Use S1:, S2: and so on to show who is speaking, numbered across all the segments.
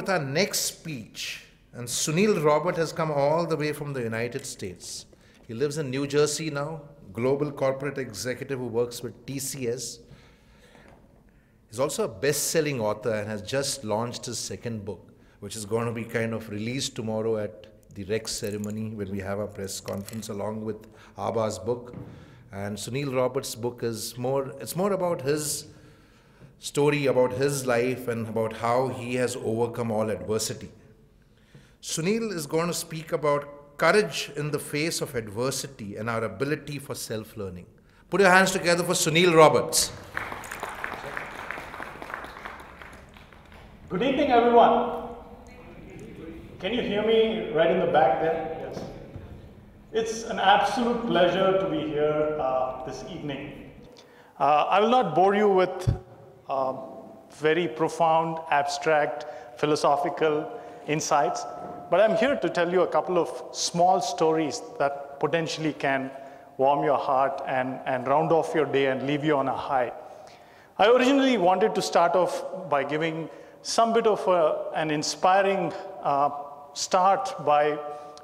S1: with our next speech. And Sunil Robert has come all the way from the United States. He lives in New Jersey now, global corporate executive who works with TCS. He's also a best-selling author and has just launched his second book, which is going to be kind of released tomorrow at the Rex ceremony when we have our press conference along with Abba's book. And Sunil Roberts' book is more about his story, about his life, and about how he has overcome all adversity. Sunil is going to speak about courage in the face of adversity and our ability for self-learning. Put your hands together for Sunil Roberts.
S2: Good evening, everyone. Can you hear me right in the back there? Yes. It's an absolute pleasure to be here this evening. I will not bore you with very profound, abstract, philosophical insights, but I'm here to tell you a couple of small stories that potentially can warm your heart and round off your day and leave you on a high. I originally wanted to start off by giving some bit of an inspiring start by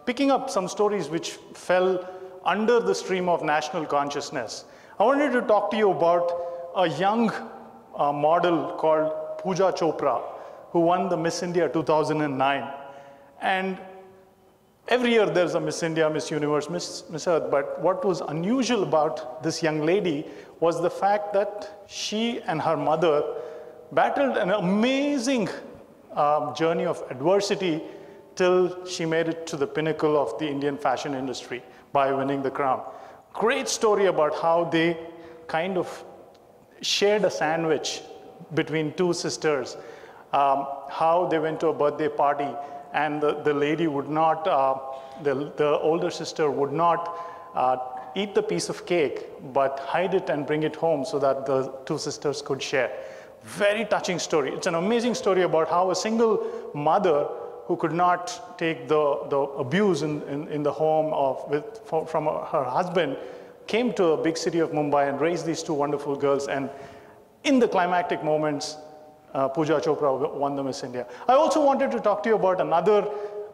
S2: picking up some stories which fell under the stream of national consciousness. I wanted to talk to you about a young model called Pooja Chopra, who won the Miss India 2009. And every year there's a Miss India, Miss Universe, Miss Earth, but what was unusual about this young lady was the fact that she and her mother battled an amazing journey of adversity till she made it to the pinnacle of the Indian fashion industry by winning the crown. Great story about how they kind of shared a sandwich between two sisters, how they went to a birthday party and the lady would not, the older sister would not eat the piece of cake, but hide it and bring it home so that the two sisters could share. Very touching story. It's an amazing story about how a single mother who could not take the abuse in the home from her husband came to a big city of Mumbai and raised these two wonderful girls. And in the climactic moments, Pooja Chopra won the Miss India. I also wanted to talk to you about another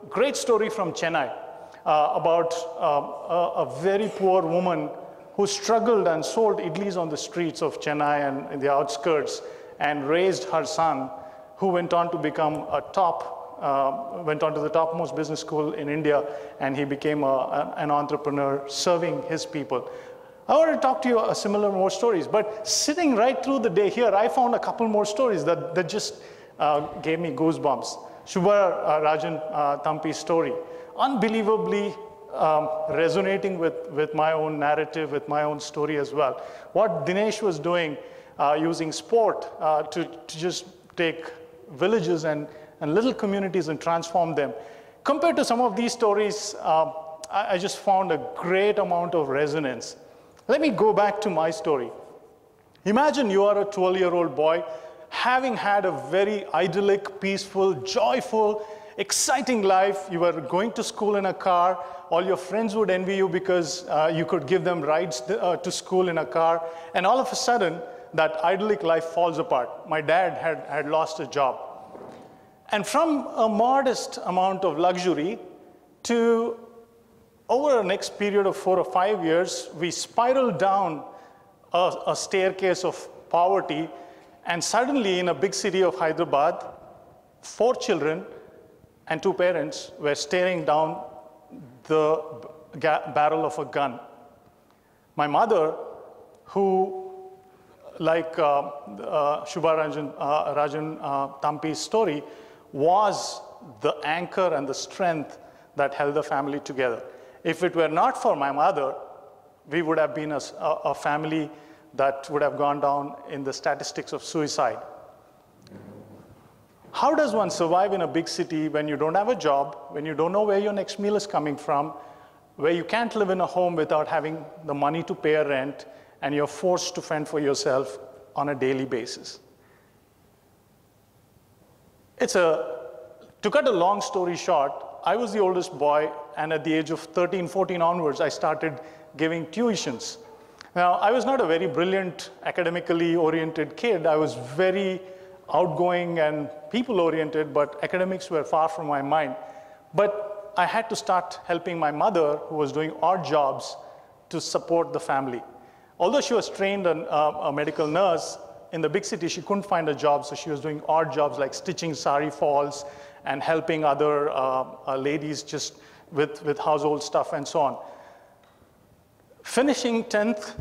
S2: great story from Chennai, about a very poor woman who struggled and sold idlis on the streets of Chennai and in the outskirts and raised her son, who went on to become went on to the topmost business school in India, and he became an entrepreneur serving his people. I want to talk to you similar more stories, but sitting right through the day here, I found a couple more stories that just gave me goosebumps. Shubha Rajan Thampi's story, unbelievably resonating with my own narrative, with my own story as well. What Dinesh was doing using sport to just take villages and little communities and transform them. Compared to some of these stories, I just found a great amount of resonance. Let me go back to my story. Imagine you are a 12-year-old boy having had a very idyllic, peaceful, joyful, exciting life. You were going to school in a car. All your friends would envy you because you could give them rides to school in a car. And all of a sudden, that idyllic life falls apart. My dad had lost his job. And from a modest amount of luxury to over the next period of 4 or 5 years, we spiraled down a staircase of poverty, and suddenly in a big city of Hyderabad, 4 children and 2 parents were staring down the barrel of a gun. My mother, who, like Shubha Rajan Thampi's story, was the anchor and the strength that held the family together. If it were not for my mother, we would have been a family that would have gone down in the statistics of suicide. How does one survive in a big city when you don't have a job, when you don't know where your next meal is coming from, where you can't live in a home without having the money to pay a rent, and you're forced to fend for yourself on a daily basis? To cut a long story short, I was the oldest boy, and at the age of 13, 14 onwards, I started giving tuitions. Now, I was not a very brilliant, academically oriented kid. I was very outgoing and people-oriented, but academics were far from my mind. But I had to start helping my mother, who was doing odd jobs, to support the family. Although she was trained a medical nurse, in the big city, she couldn't find a job, so she was doing odd jobs like stitching sari falls and helping other ladies just with household stuff and so on. Finishing 10th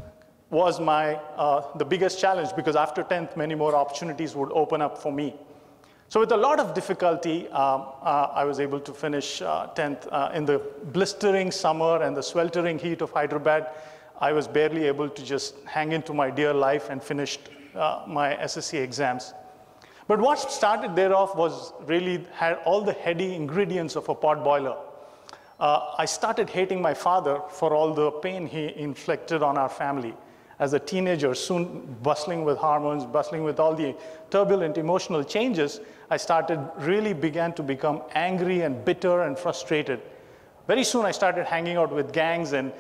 S2: was the biggest challenge, because after 10th, many more opportunities would open up for me. So with a lot of difficulty, I was able to finish 10th. In the blistering summer and the sweltering heat of Hyderabad, I was barely able to just hang into my dear life and finished my SSC exams. But what started thereof had all the heady ingredients of a pot boiler. I started hating my father for all the pain he inflicted on our family. As a teenager, soon bustling with hormones, bustling with all the turbulent emotional changes, I began to become angry and bitter and frustrated. Very soon I started hanging out with gangs and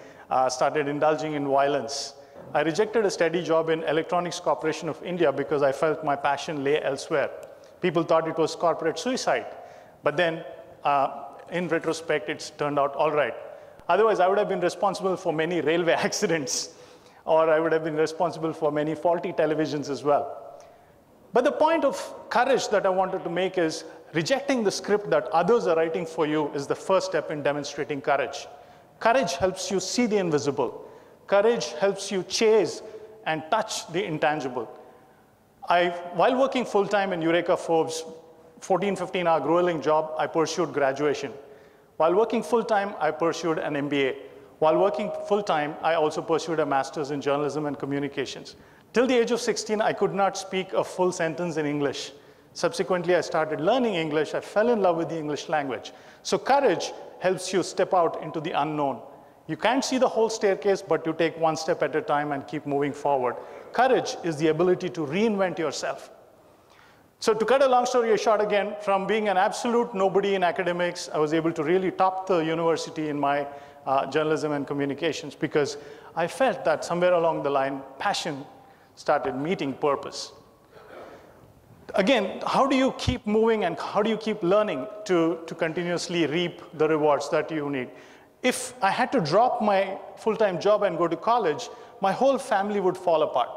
S2: started indulging in violence. I rejected a steady job in Electronics Corporation of India because I felt my passion lay elsewhere. People thought it was corporate suicide. But then, in retrospect, it's turned out all right. Otherwise, I would have been responsible for many railway accidents, or I would have been responsible for many faulty televisions as well. But the point of courage that I wanted to make is rejecting the script that others are writing for you is the first step in demonstrating courage. Courage helps you see the invisible. Courage helps you chase and touch the intangible. While working full-time in Eureka Forbes, 14, 15-hour grueling job, I pursued graduation. While working full-time, I pursued an MBA. While working full-time, I also pursued a master's in journalism and communications. Till the age of 16, I could not speak a full sentence in English. Subsequently, I started learning English. I fell in love with the English language. So courage helps you step out into the unknown. You can't see the whole staircase, but you take one step at a time and keep moving forward. Courage is the ability to reinvent yourself. So to cut a long story short again, from being an absolute nobody in academics, I was able to really top the university in my journalism and communications, because I felt that somewhere along the line, passion started meeting purpose. Again, how do you keep moving and how do you keep learning to continuously reap the rewards that you need? If I had to drop my full-time job and go to college, my whole family would fall apart.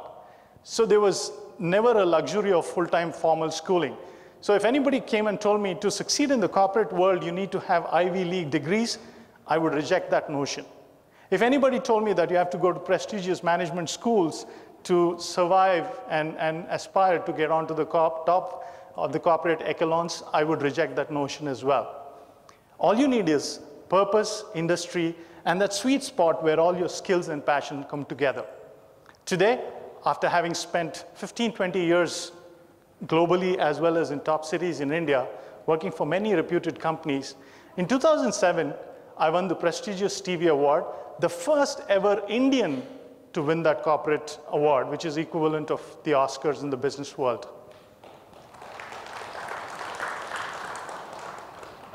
S2: So there was never a luxury of full-time formal schooling. So if anybody came and told me to succeed in the corporate world, you need to have Ivy League degrees, I would reject that notion. If anybody told me that you have to go to prestigious management schools to survive and aspire to get onto the top of the corporate echelons, I would reject that notion as well. All you need is purpose, industry, and that sweet spot where all your skills and passion come together. Today, after having spent 15, 20 years globally as well as in top cities in India, working for many reputed companies, in 2007, I won the prestigious Stevie Award, the first ever Indian to win that corporate award, which is equivalent of the Oscars in the business world.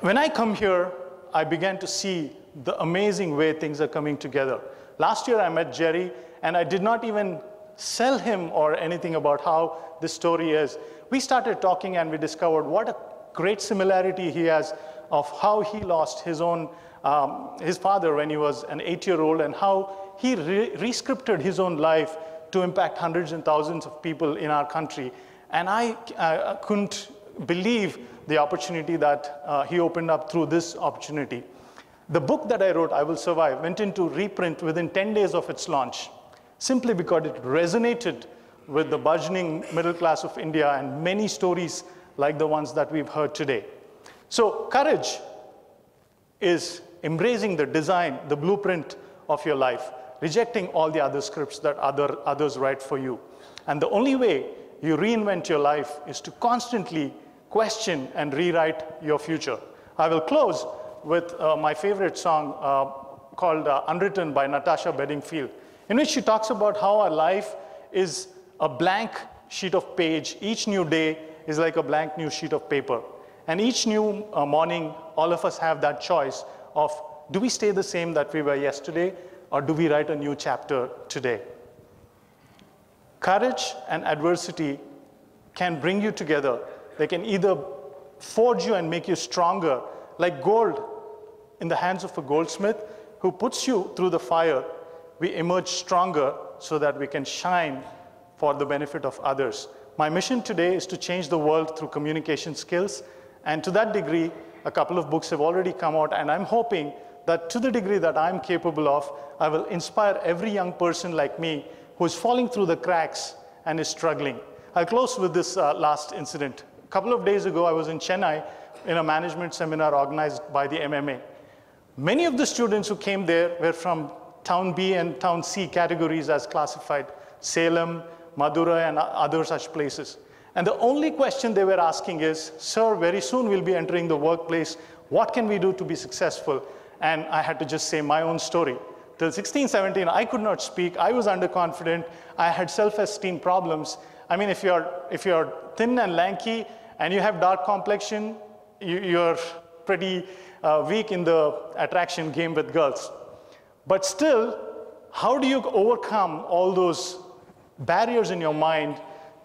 S2: When I come here, I began to see the amazing way things are coming together. Last year, I met Jerry, and I did not even sell him or anything about how this story is. We started talking, and we discovered what a great similarity he has of how he lost his father when he was an 8-year-old, and how he re-scripted his own life to impact hundreds and thousands of people in our country. And I couldn't believe the opportunity that he opened up through this opportunity. The book that I wrote, I Will Survive, went into reprint within 10 days of its launch, simply because it resonated with the burgeoning middle class of India and many stories like the ones that we've heard today. So courage is embracing the design, the blueprint of your life, rejecting all the other scripts that others write for you. And the only way you reinvent your life is to constantly question and rewrite your future. I will close with my favorite song called Unwritten by Natasha Bedingfield, in which she talks about how our life is a blank sheet of page. Each new day is like a blank new sheet of paper. And each new morning, all of us have that choice of, do we stay the same that we were yesterday, or do we write a new chapter today? Courage and adversity can bring you together. They can either forge you and make you stronger, like gold in the hands of a goldsmith who puts you through the fire. We emerge stronger so that we can shine for the benefit of others. My mission today is to change the world through communication skills. And to that degree, a couple of books have already come out, and I'm hoping that to the degree that I'm capable of, I will inspire every young person like me who is falling through the cracks and is struggling. I'll close with this last incident. A couple of days ago, I was in Chennai in a management seminar organized by the MMA. Many of the students who came there were from Town B and Town C categories as classified, Salem, Madurai, and other such places. And the only question they were asking is, sir, very soon we'll be entering the workplace. What can we do to be successful? And I had to just say my own story. Till 16, 17, I could not speak. I was underconfident. I had self-esteem problems. I mean, if you're thin and lanky and you have dark complexion, you're pretty weak in the attraction game with girls. But still, how do you overcome all those barriers in your mind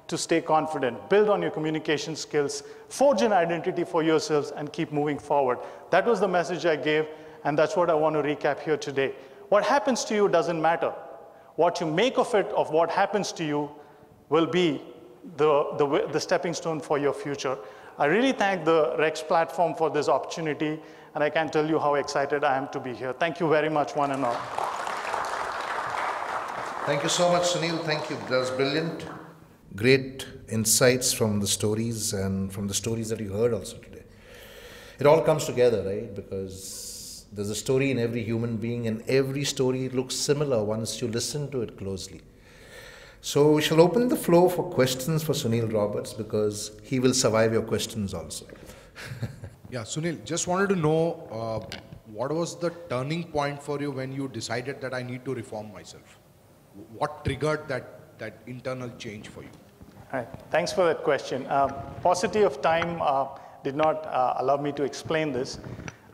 S2: to stay confident, build on your communication skills, forge an identity for yourselves, and keep moving forward? That was the message I gave, and that's what I want to recap here today. What happens to you doesn't matter. What you make of it, of what happens to you, will be the stepping stone for your future. I really thank the Rex platform for this opportunity, and I can tell you how excited I am to be here. Thank you very much, one and all.
S1: Thank you so much, Sunil. Thank you. That was brilliant. Great insights from the stories and from the stories that you heard also today. It all comes together, right? Because there's a story in every human being, and every story looks similar once you listen to it closely. So we shall open the floor for questions for Sunil Roberts, because he will survive your questions also.
S3: Yeah, Sunil, just wanted to know what was the turning point for you when you decided that I need to reform myself? What triggered that internal change for you?
S2: All right. Thanks for that question. Paucity of time did not allow me to explain this.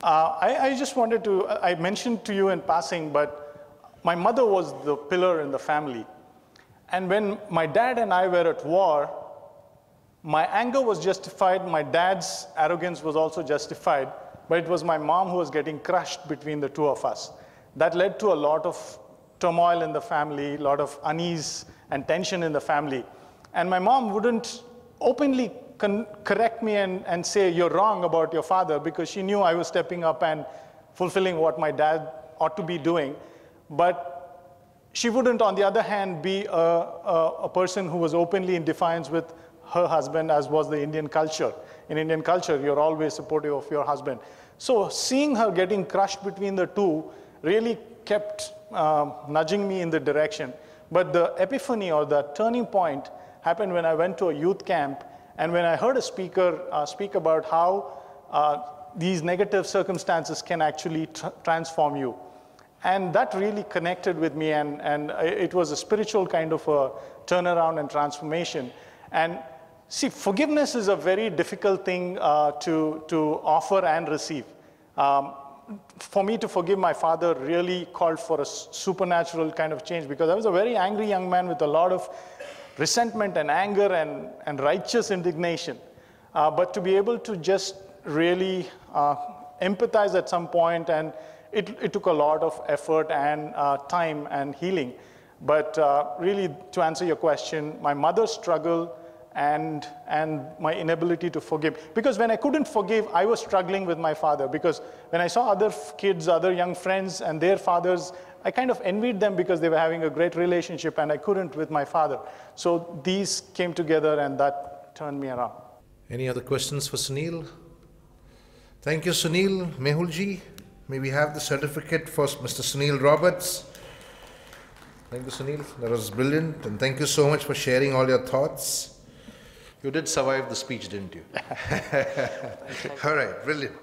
S2: I just wanted to, I mentioned to you in passing, but my mother was the pillar in the family. And when my dad and I were at war, my anger was justified, my dad's arrogance was also justified, but it was my mom who was getting crushed between the two of us. That led to a lot of turmoil in the family, a lot of unease and tension in the family. And my mom wouldn't openly correct me and say, you're wrong about your father, because she knew I was stepping up and fulfilling what my dad ought to be doing. But she wouldn't, on the other hand, be a person who was openly in defiance with her husband, as was the Indian culture. In Indian culture, you're always supportive of your husband. So seeing her getting crushed between the two really kept nudging me in the direction. But the epiphany, or the turning point, happened when I went to a youth camp, and when I heard a speaker speak about how these negative circumstances can actually transform you. And that really connected with me, and it was a spiritual kind of a turnaround and transformation. And see, forgiveness is a very difficult thing to offer and receive. For me to forgive my father really called for a supernatural kind of change, because I was a very angry young man with a lot of resentment and anger and righteous indignation. But to be able to just really empathize at some point, and it took a lot of effort and time and healing. But really, to answer your question, my mother's struggle and my inability to forgive. Because when I couldn't forgive, I was struggling with my father. Because when I saw other kids, other young friends and their fathers, I kind of envied them because they were having a great relationship, and I couldn't with my father. So these came together, and that turned me around.
S1: Any other questions for Sunil? Thank you, Sunil. Mehulji, may we have the certificate for Mr. Sunil Roberts? Thank you, Sunil. That was brilliant. And thank you so much for sharing all your thoughts. You did survive the speech, didn't you? All right, brilliant.